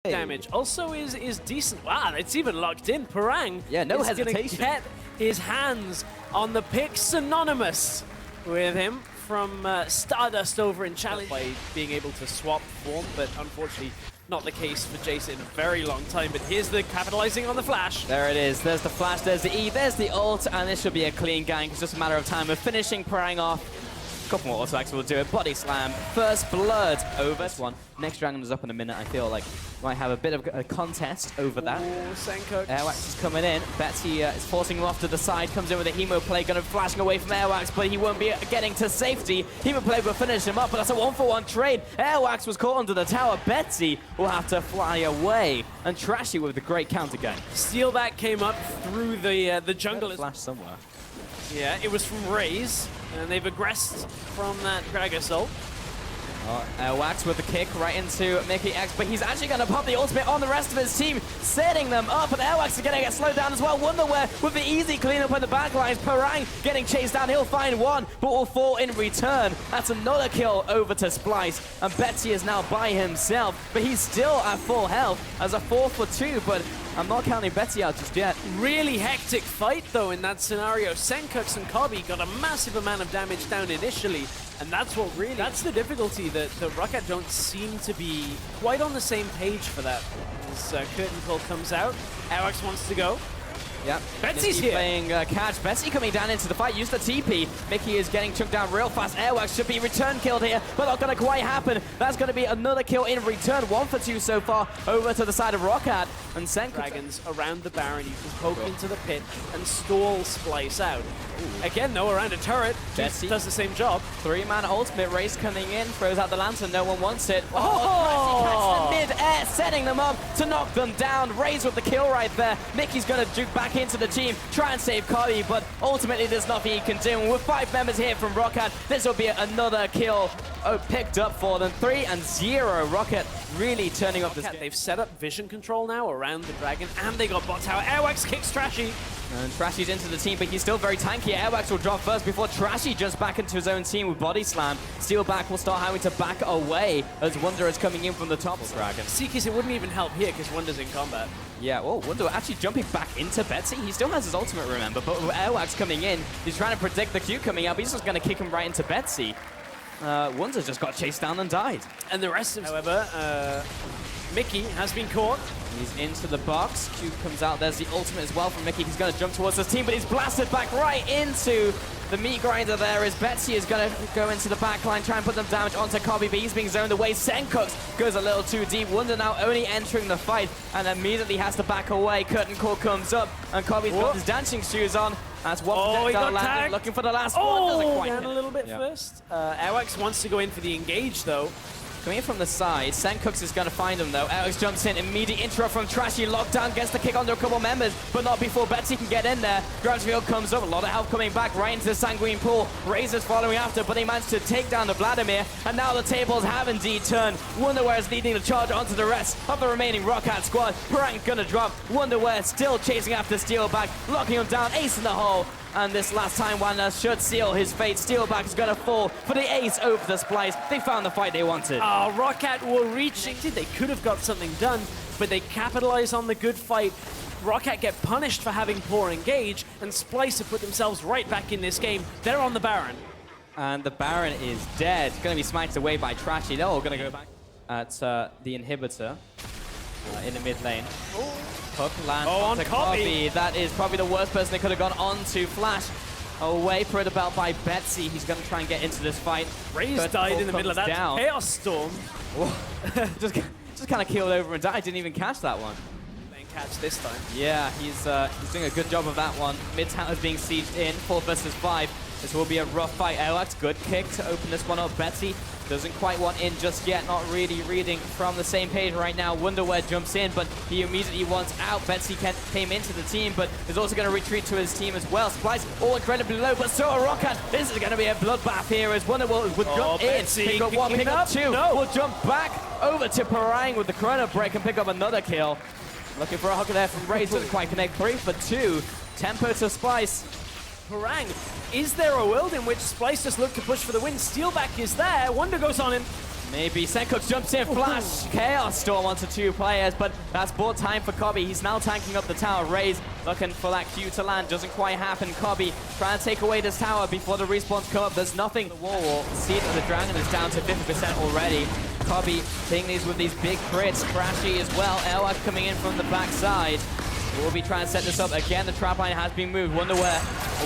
Damage also is decent. Wow, it's even locked in. Parang no is hesitation. Gonna get his hands on the pick synonymous with him from Stardust over in Challenge. By being able to swap form, but unfortunately not the case for Jason in a very long time. But here's the capitalizing on the flash. There it is. There's the flash, there's the E, there's the ult, and this should be a clean gank. It's just a matter of time of finishing Parang off. A couple more auto-attacks will do it. Body slam. First blood over this one. Next dragon is up in a minute. I feel like might have a bit of a contest over that. Senko. Airwax is coming in. Betsy is forcing him off to the side. Comes in with a Hemo play. Going to flashing away from Airwax, but he won't be getting to safety. Hemo play will finish him up, but that's a 1-for-1 trade. Airwax was caught under the tower. Betsy will have to fly away. And Trashy with the great counter game. Steelback came up through the jungle. Flash somewhere. Yeah, it was from Raze, and they've aggressed from that Drag Assault. Wax with the kick right into Mickey X, but he's actually going to pop the ultimate on the rest of his team, setting them up, and Airwax is going to get slowed down as well. Wonderware with the easy cleanup on the backlines. Parang getting chased down. He'll find one, but will fall in return. That's another kill over to Splyce, and Betsy is now by himself, but he's still at full health as a 4-for-2, but I'm not counting Betsy out just yet. Really hectic fight, though, in that scenario. Senkux and Kobe got a massive amount of damage down initially, and that's the difficulty, that the ROCCAT don't seem to be quite on the same page for that. As Curtain Call comes out, Airwax wants to go. Yeah, Betsy's Mickey here. Playing catch. Betsy coming down into the fight. Use the TP. Mickey is getting chunked down real fast. Airwax should be return killed here, but not going to quite happen. That's going to be another kill in return. 1-for-2 so far over to the side of ROCCAT. And Senko Dragons around the Baron. You can poke into the pit and stall Splyce out. Ooh. Again, though, around a turret. Betsy does the same job. 3-man ultimate. Race coming in. Throws out the lantern. No one wants it. Oh! Catches them mid-air, setting them up to knock them down. Raze with the kill right there. Mickey's going to juke back into the team. Try and save Carly, but ultimately there's nothing he can do. And with 5 members here from ROCCAT, this will be another kill picked up for them. 3-0. ROCCAT really turning up this game. They've set up vision control now around the dragon, and they got bot tower. Airwax kicks Trashy. And Trashy's into the team, but he's still very tanky. Airwax will drop first before Trashy jumps back into his own team with body slam. Steelback will start having to back away as Wonder is coming in from the top. Dragon. Seekers, it wouldn't even help here because Wonder's in combat. Yeah, oh, Wonder actually jumping back into Betsy. He still has his ultimate, remember, but with Airwax coming in, he's trying to predict the Q coming out, but he's just going to kick him right into Betsy. Wonder just got chased down and died. And the rest of, however, Mickey has been caught. He's into the box. Q comes out. There's the ultimate as well from Mickey. He's going to jump towards his team, but he's blasted back right into the meat grinder there as Betsy is going to go into the back line, try and put them damage onto Kobe, but he's being zoned away. Senkux goes a little too deep. Wonder now only entering the fight and immediately has to back away. Curtain Call comes up and Kobe's got his dancing shoes on. That's one he got landed, tagged. looking for the last one. Doesn't quite down hit. a little bit first. Airwax wants to go in for the engage, though. Coming in from the side, Senkux is going to find him though. Alex jumps in, immediate interrupt from Trashy, lockdown, gets the kick onto a couple members, but not before Betsy can get in there. Gransfield comes up, a lot of health coming back right into the Sanguine pool. Razor's following after, but he managed to take down the Vladimir, and now the tables have indeed turned. Wonderware is leading the charge onto the rest of the remaining ROCCAT squad. Parang gonna drop, Wonderware still chasing after Steelback, locking him down, ace in the hole. And this last time Wanda should seal his fate. Steelback is going to fall for the ace over the Splyce. They found the fight they wanted. Oh, ROCCAT were reaching. They could have got something done, but they capitalize on the good fight. ROCCAT get punished for having poor engage, and Splyce have put themselves right back in this game. They're on the Baron. And the Baron is dead. Going to be smited away by Trashy. They're all going to go back at the inhibitor in the mid lane. Hook lands onto Kobe. That is probably the worst person they could have gone on to. Flash away, put about by Betsy. He's going to try and get into this fight. Raze died in the middle of that Chaos Storm. just kind of keeled over and died. Didn't even catch that one. Playing catch this time. Yeah, he's doing a good job of that one. Mid tower is being sieged in. 4 versus 5. This will be a rough fight. Airwax, good kick to open this one up. Betsy doesn't quite want in just yet. Not really reading from the same page right now. Wonderware jumps in, but he immediately wants out. Betsy came into the team, but is also going to retreat to his team as well. Splyce all incredibly low, but so are ROCCAT. This is going to be a bloodbath here as Wonderware would jump in. Pick up one, pick up two. Will jump back over to Parang with the chrono break and pick up another kill. Looking for a hooker there from Raze. Doesn't quite connect. 3 for 2. Tempo to Splyce. Parang, is there a world in which Splyce just look to push for the win? Steelback is there. Wonder goes on in. Maybe Senkox jumps in, flash, Chaos Storm onto 2 players, but that's bought time for Kobe. He's now tanking up the tower. Raze looking for that Q to land, doesn't quite happen. Kobe trying to take away this tower before the respawns come up. There's nothing. The wall, Seed of the Dragon is down to 50% already. Kobe taking these with these big crits. Crashy as well. Elwak coming in from the backside. We'll be trying to set this up again. The trap line has been moved. Wonder where.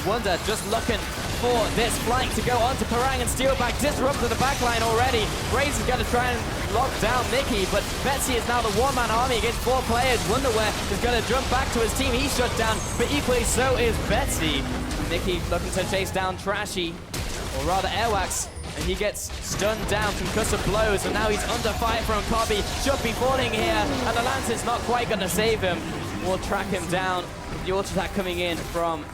Wonder just looking for this flank to go onto Parang and steal back. Disrupted the back line already. Raze is going to try and lock down Mickey, but Betsy is now the one-man army against 4 players. Wonderware is going to jump back to his team. He's shut down, but equally so is Betsy. Mickey looking to chase down Trashy, or rather Airwax, and he gets stunned down, concussive blows, and now he's under fire from Kobe. Should be falling here, and the Lance is not quite going to save him. We'll track him down with the auto attack coming in from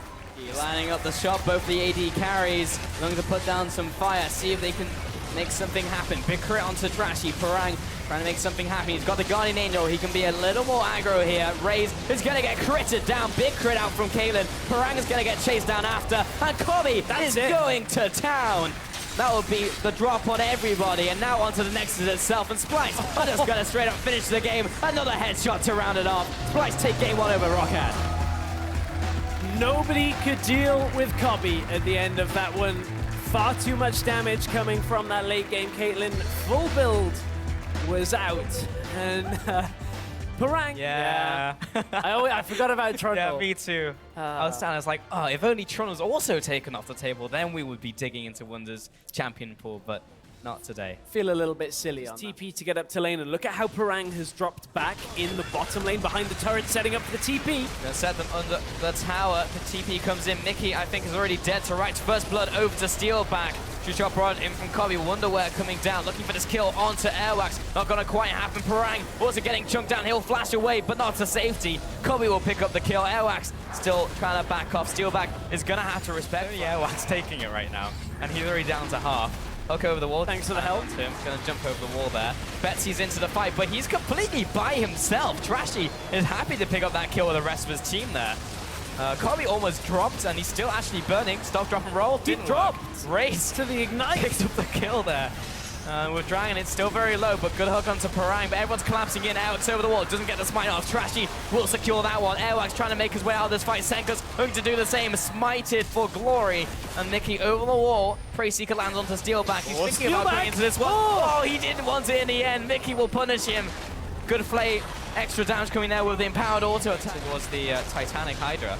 lining up the shot. Both the AD carries looking to put down some fire, see if they can make something happen. Big crit onto Trashy. Parang trying to make something happen. He's got the Guardian Angel. He can be a little more aggro here. Raze is going to get critted down. Big crit out from Kalen. Parang is going to get chased down after. And Kobe is going to town. That will be the drop on everybody. And now onto the Nexus itself. And Splyce are just going to straight up finish the game. Another headshot to round it off. Splyce take game 1 over ROCCAT. Nobody could deal with Kobe at the end of that one. Far too much damage coming from that late game. Caitlyn, full build was out. And Parang. Yeah. I forgot about Trundle. Yeah, me too. I was standing, I was like, oh, if only Tron was also taken off the table, then we would be digging into Wonder's champion pool, but not today. Feel a little bit silly on TP to get up to lane, and look at how Parang has dropped back in the bottom lane behind the turret, setting up for the TP. Gonna set them under the tower. The TP comes in. Mickey, I think, is already dead to right. First blood over to steal back. Two-shot rod in from Kobe. Wonderware coming down, looking for this kill onto Airwax. Not gonna quite happen. Parang also getting chunked down. He'll flash away, but not to safety. Kobe will pick up the kill. Airwax still trying to back off. Steal back is gonna have to respect. Airwax taking it right now, and he's already down to half. Hook over the wall. Thanks for the help. Him. Gonna jump over the wall there. Betsy's into the fight, but he's completely by himself. Trashy is happy to pick up that kill with the rest of his team there. Kobe almost dropped, and he's still actually burning. Stop, drop, and roll. Didn't drop. Race to the ignite. Picked up the kill there. With Dragon, it's still very low, but good hook onto Parang, but everyone's collapsing in. Alex over the wall, doesn't get the smite off. Trashy will secure that one. Airwax trying to make his way out of this fight. Senka's looking to do the same, smited for glory. And Mickey over the wall. Preyseeker lands onto Steelback. He's thinking about going into this one. Oh, he didn't want it in the end. Mickey will punish him. Good play. Extra damage coming there with the empowered auto attack. Towards the Titanic Hydra.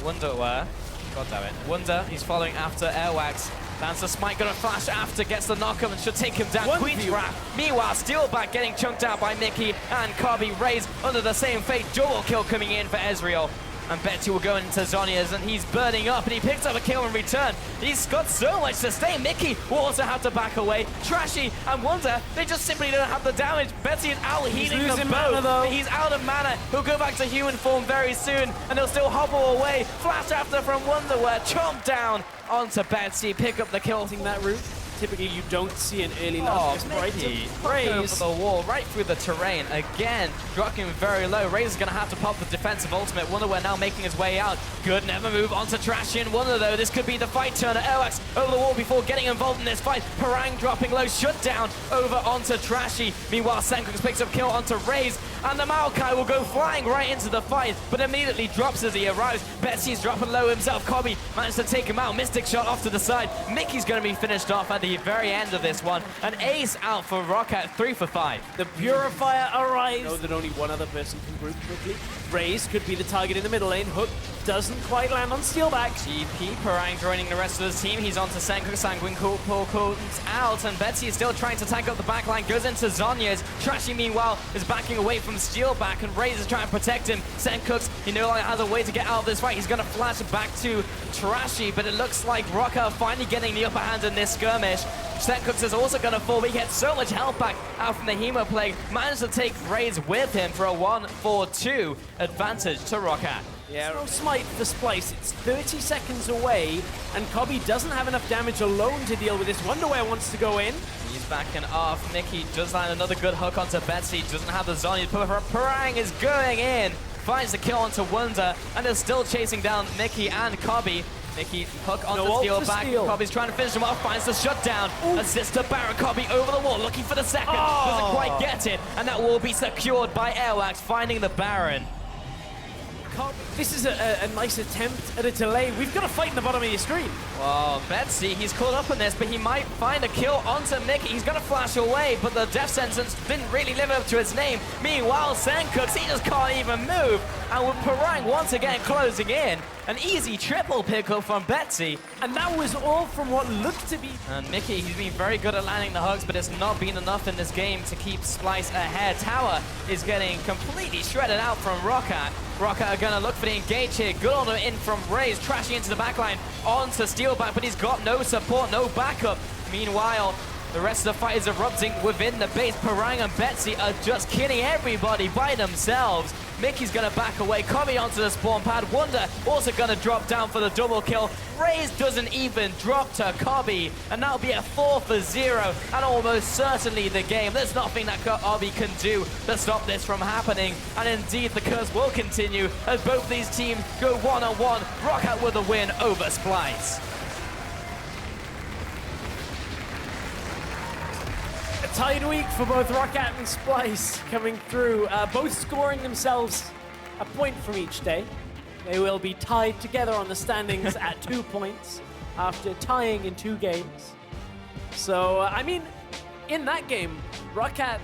Wonder where. God damn it. Wonder, he's following after Airwax. Lands the smite, gonna flash after, gets the knock-up and should take him down. Queen's Wrath. Meanwhile, Steelback getting chunked out by Mickey and Kobe. Raze under the same fate. Dual kill coming in for Ezreal. And Betsy will go into Zonya's, and he's burning up, and he picks up a kill in return. He's got so much to stay. Mickey will also have to back away. Trashy and Wonder, they just simply don't have the damage. Betsy is out healing them both. He's out of mana. He'll go back to human form very soon, and he'll still hobble away. Flash after from Wonderware, chomp down onto Betsy, pick up the kill. That route. Typically, you don't see an early knock. Mickey over the wall, right through the terrain. Again, dropping very low. Raze is going to have to pop the defensive ultimate. Wonderware now making his way out. Good, never move onto Trashy and Wonder, though. This could be the fight turner. Airwax over the wall before getting involved in this fight. Parang dropping low, shut down over onto Trashy. Meanwhile, Senkox picks up kill onto Raze, and the Maokai will go flying right into the fight, but immediately drops as he arrives. Betsy's dropping low himself. Kobe managed to take him out. Mystic shot off to the side. Mickey's going to be finished off at the very end of this one. An ace out for ROCCAT, 3 for 5. The Purifier arrives. Know that only one other person can group quickly. Raze could be the target in the middle lane. Hook doesn't quite land on Steelback. GP, Parang joining the rest of his team. He's on to Senkox. Sanguine comes out, and Betsy is still trying to tank up the back line. Goes into Zonya's. Trashy, meanwhile, is backing away from Steelback, and Raze is trying to protect him. Senkox, he no longer has a way to get out of this fight. He's going to flash back to Trashy, but it looks like ROCCAT are finally getting the upper hand in this skirmish. Senkox is also going to fall, but he gets so much health back out from the Hemo Plague. Managed to take Raze with him for a 1-4-2 advantage to ROCCAT. Yeah, no smite for Splyce. It's 30 seconds away, and Kobe doesn't have enough damage alone to deal with this. Wonderware wants to go in. He's backing off. Mickey does land another good hook onto Betsy. Doesn't have the Zonya. Parang is going in. Finds the kill onto Wonder, and is still chasing down Mickey and Kobe. Mickey, hook onto No ult steal to back. steal. Kobe's trying to finish him off, finds the shutdown. Assist to Baron. Kobe over the wall, looking for the second. Doesn't quite get it, and that will be secured by Airwax, finding the Baron. This is a nice attempt at a delay. We've got to fight in the bottom of your screen. Well, Betsy, he's caught up in this, but he might find a kill onto Mickey. He's going to flash away, but the death sentence didn't really live up to its name. Meanwhile, Sencooks, he just can't even move. And with Parang once again closing in, an easy triple pick-up from Betsy. And that was all from what looked to be... And Mickey, he's been very good at landing the hugs, but it's not been enough in this game to keep Splyce ahead. Tower is getting completely shredded out from ROCCAT. ROCCAT are going to look for the engage here. Good on in from Raze, trashing into the backline onto Steelback, but he's got no support, no backup. Meanwhile, the rest of the fight is erupting within the base. Parang and Betsy are just killing everybody by themselves. Mickey's going to back away. Kobe onto the spawn pad. Wonder also going to drop down for the double kill. Raze doesn't even drop to Kobe. And that'll be a 4-for-0. And almost certainly the game. There's nothing that Kobe can do to stop this from happening. And indeed, the curse will continue as both these teams go one-on-one. ROCCAT with a win over Splyce. A tied week for both ROCCAT and Splyce coming through, both scoring themselves a point from each day. They will be tied together on the standings at 2 points after tying in 2 games. So, I mean, in that game, ROCCAT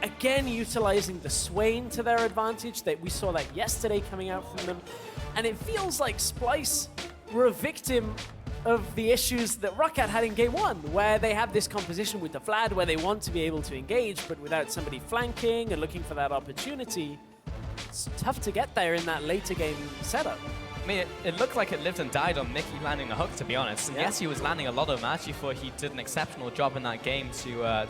again utilizing the Swain to their advantage. We saw that yesterday coming out from them. And it feels like Splyce were a victim of the issues that ROCCAT had in game 1, where they have this composition with the Vlad where they want to be able to engage, but without somebody flanking and looking for that opportunity, it's tough to get there in that later game setup. I mean, it looked like it lived and died on Mickey landing the hook, to be honest. And yes, he was landing a lot of them. I actually thought he did an exceptional job in that game to